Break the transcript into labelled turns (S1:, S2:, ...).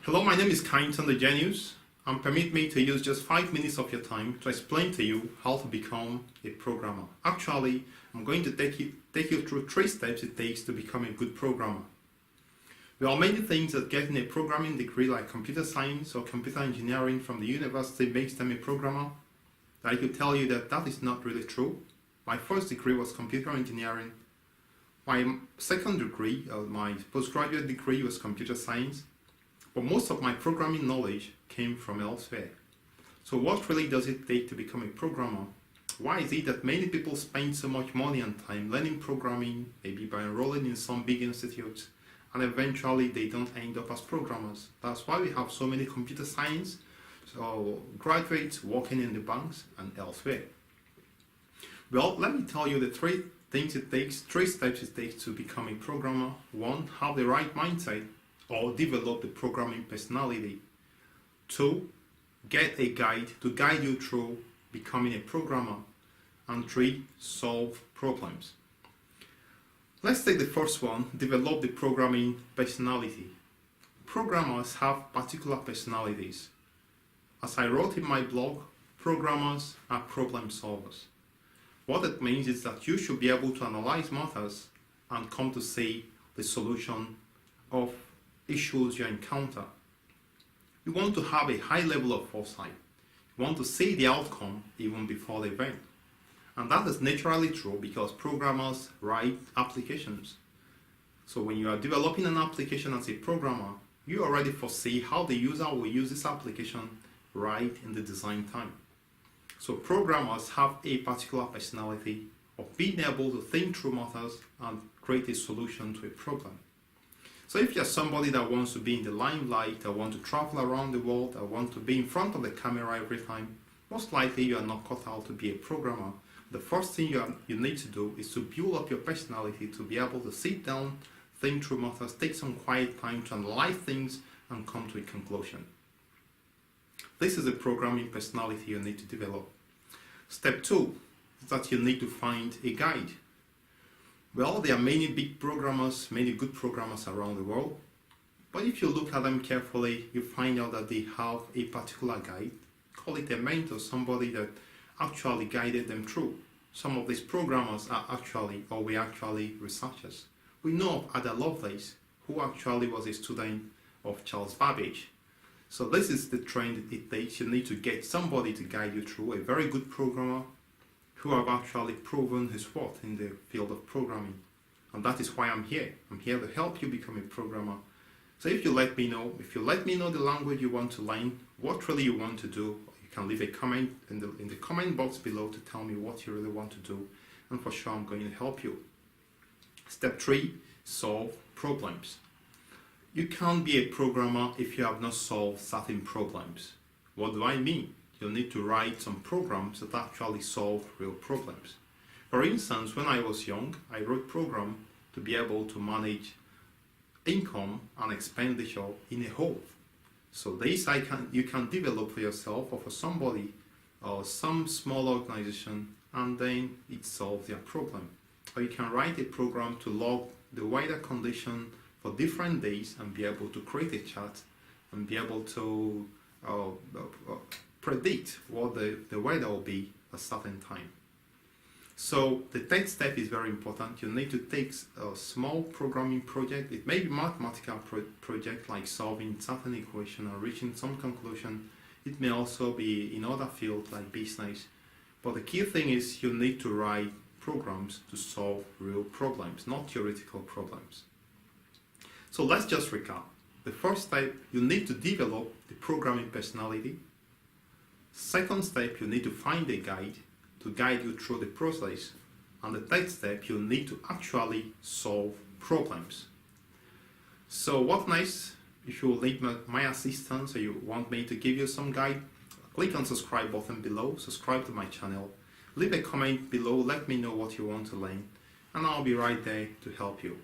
S1: Hello, my name is Kindson the Genius, and permit me to use just 5 minutes of your time to explain to you how to become a programmer. Actually, I'm going to take you through 3 steps it takes to become a good programmer. There are many things that getting a programming degree like computer science or computer engineering from the university makes them a programmer. I could tell you that is not really true. My first degree was computer engineering. My second degree, my postgraduate degree, was computer science. But most of my programming knowledge came from elsewhere. So what really does it take to become a programmer? Why is it that many people spend so much money and time learning programming, maybe by enrolling in some big institutes, and eventually they don't end up as programmers? That's why we have so many computer science graduates working in the banks and elsewhere. Well, let me tell you the 3 steps it takes to become a programmer. 1, have the right mindset or develop the programming personality. 2, get a guide to guide you through becoming a programmer. And 3, solve problems. Let's take the first one, develop the programming personality. Programmers have particular personalities. As I wrote in my blog, programmers are problem solvers. What it means is that you should be able to analyze matters and come to see the solution of issues you encounter. You want to have a high level of foresight. You want to see the outcome even before the event. And that is naturally true because programmers write applications. So when you are developing an application as a programmer, you already foresee how the user will use this application right in the design time. So programmers have a particular personality of being able to think through matters and create a solution to a problem. So if you're somebody that wants to be in the limelight, or want to travel around the world, or want to be in front of the camera every time, most likely you are not cut out to be a programmer. The first thing you need to do is to build up your personality to be able to sit down, think through matters, take some quiet time to analyze things and come to a conclusion. This is a programming personality you need to develop. Step 2 is that you need to find a guide. Well, there are many big programmers, many good programmers around the world. But if you look at them carefully, you find out that they have a particular guide. Call it a mentor, somebody that actually guided them through. Some of these programmers were actually researchers. We know of Ada Lovelace, who actually was a student of Charles Babbage. So this is the trend it takes. You need to get somebody to guide you through, a very good programmer, who have actually proven his worth in the field of programming. And that is why I'm here. I'm here to help you become a programmer. So if you let me know the language you want to learn, what really you want to do, you can leave a comment in the comment box below to tell me what you really want to do. And for sure I'm going to help you. Step 3, solve problems. You can't be a programmer if you have not solved certain problems. What do I mean? You'll need to write some programs that actually solve real problems. For instance, when I was young, I wrote programs to be able to manage income and expenditure in a whole. So this you can develop for yourself or for somebody or some small organization, and then it solves their problem. Or you can write a program to log the weather condition for different days and be able to create a chart and be able to predict what the weather will be at a certain time. So the third step is very important. You need to take a small programming project. It may be mathematical project like solving certain equation or reaching some conclusion. It may also be in other fields like business. But the key thing is you need to write programs to solve real problems, not theoretical problems. So let's just recap. The first step, you need to develop the programming personality. Second step, you need to find a guide to guide you through the process. And the third step, you need to actually solve problems. So what next? If you need my assistance or you want me to give you some guide, click on subscribe button below, subscribe to my channel, leave a comment below, let me know what you want to learn, and I'll be right there to help you.